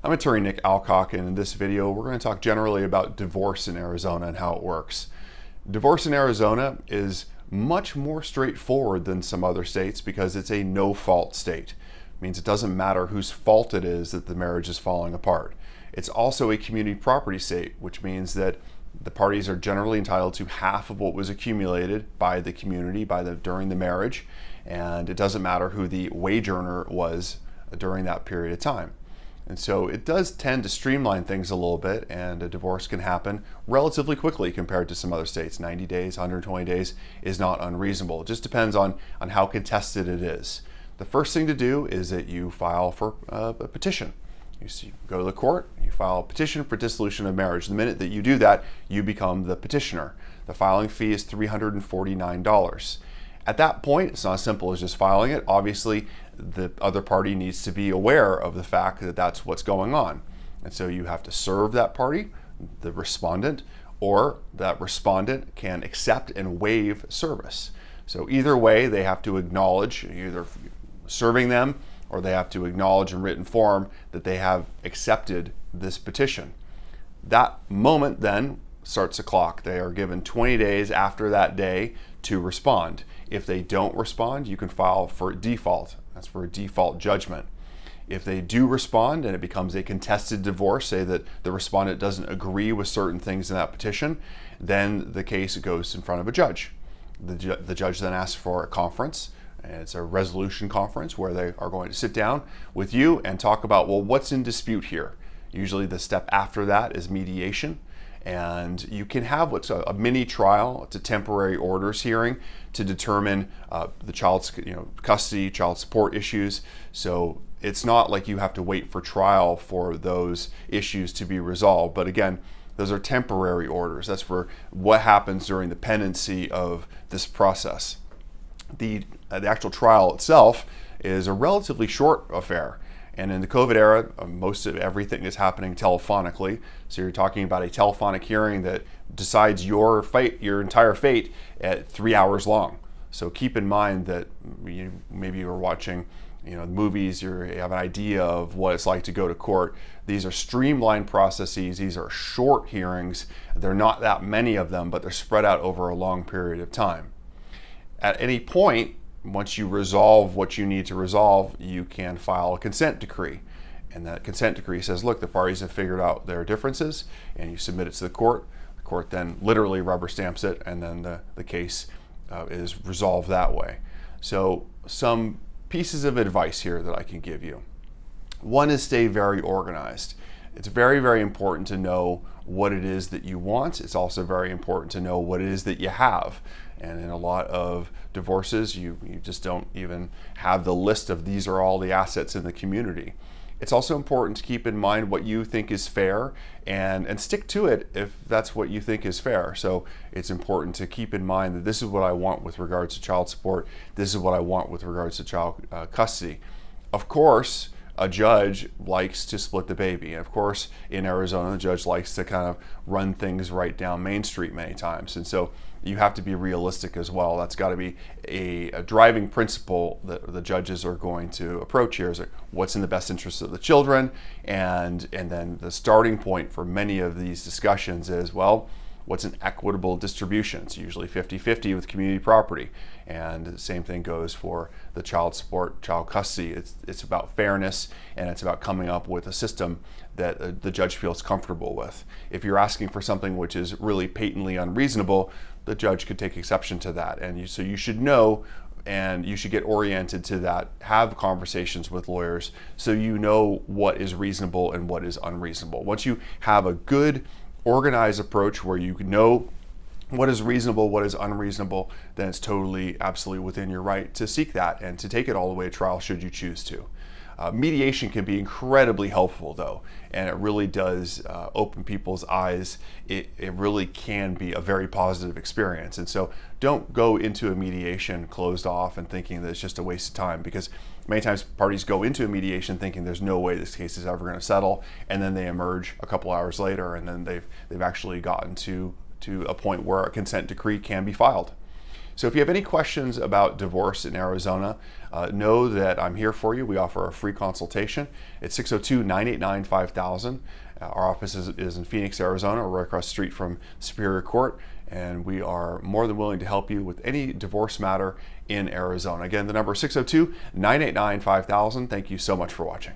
I'm attorney Nick Alcock, and in this video we're going to talk generally about divorce in Arizona and how it works. Divorce in Arizona is much more straightforward than some other states because it's a no-fault state. It means it doesn't matter whose fault it is that the marriage is falling apart. It's also a community property state, which means that the parties are generally entitled to half of what was accumulated by the community during the marriage, and it doesn't matter who the wage earner was during that period of time. And so it does tend to streamline things a little bit, and a divorce can happen relatively quickly compared to some other states. 90 days, 120 days is not unreasonable. It just depends on how contested it is. The first thing to do is that you file for a petition. You go to the court, you file a petition for dissolution of marriage. The minute that you do that, you become the petitioner. The filing fee is $349. At that point, it's not as simple as just filing it. Obviously, the other party needs to be aware of the fact that that's what's going on. And so you have to serve that party, the respondent, or that respondent can accept and waive service. So either way, they have to acknowledge, either serving them, or they have to acknowledge in written form that they have accepted this petition. That moment then starts a clock. They are given 20 days after that day to respond. If they don't respond, you can file for default. That's for a default judgment. If they do respond and it becomes a contested divorce, say that the respondent doesn't agree with certain things in that petition, then the case goes in front of a judge. The judge then asks for a conference, and it's a resolution conference where they are going to sit down with you and talk about, well, what's in dispute here? Usually the step after that is mediation. And you can have what's a mini trial. It's a temporary orders hearing to determine the child's custody, child support issues. So it's not like you have to wait for trial for those issues to be resolved. But again, those are temporary orders. That's for what happens during the pendency of this process. The actual trial itself is a relatively short affair. And in the COVID era, most of everything is happening telephonically. So you're talking about a telephonic hearing that decides your entire fate at 3 hours long. So keep in mind that maybe you're watching movies, you have an idea of what it's like to go to court. These are streamlined processes. These are short hearings. There are not that many of them, but they're spread out over a long period of time. At any point, once you resolve what you need to resolve, you can file a consent decree. And that consent decree says, look, the parties have figured out their differences, and you submit it to the court. The court then literally rubber stamps it, and then the case is resolved that way. So some pieces of advice here that I can give you. One is stay very organized. It's very, very important to know what it is that you want. It's also very important to know what it is that you have. And in a lot of divorces, you just don't even have the list of these are all the assets in the community. It's also important to keep in mind what you think is fair and stick to it if that's what you think is fair. So it's important to keep in mind that this is what I want with regards to child support. This is what I want with regards to child custody. Of course, a judge likes to split the baby. And of course, in Arizona, the judge likes to kind of run things right down Main Street many times. And so you have to be realistic as well. That's got to be a driving principle that the judges are going to approach here is what's in the best interest of the children. And then the starting point for many of these discussions is, well, what's an equitable distribution? It's usually 50-50 with community property. And the same thing goes for the child support, child custody. It's about fairness, and it's about coming up with a system that the judge feels comfortable with. If you're asking for something which is really patently unreasonable, the judge could take exception to that. And so you should know, and you should get oriented to that, have conversations with lawyers so you know what is reasonable and what is unreasonable. Once you have a good organized approach where you know what is reasonable, what is unreasonable, then it's totally, absolutely within your right to seek that and to take it all the way to trial should you choose to. Mediation can be incredibly helpful though, and it really does open people's eyes. It really can be a very positive experience. And so don't go into a mediation closed off and thinking that it's just a waste of time, because many times parties go into a mediation thinking there's no way this case is ever going to settle, and then they emerge a couple hours later and then they've actually gotten to a point where a consent decree can be filed. So if you have any questions about divorce in Arizona, know that I'm here for you. We offer a free consultation. It's 602-989-5000. Our office is in Phoenix, Arizona, right across the street from Superior Court, and we are more than willing to help you with any divorce matter in Arizona. Again, the number is 602-989-5000. Thank you so much for watching.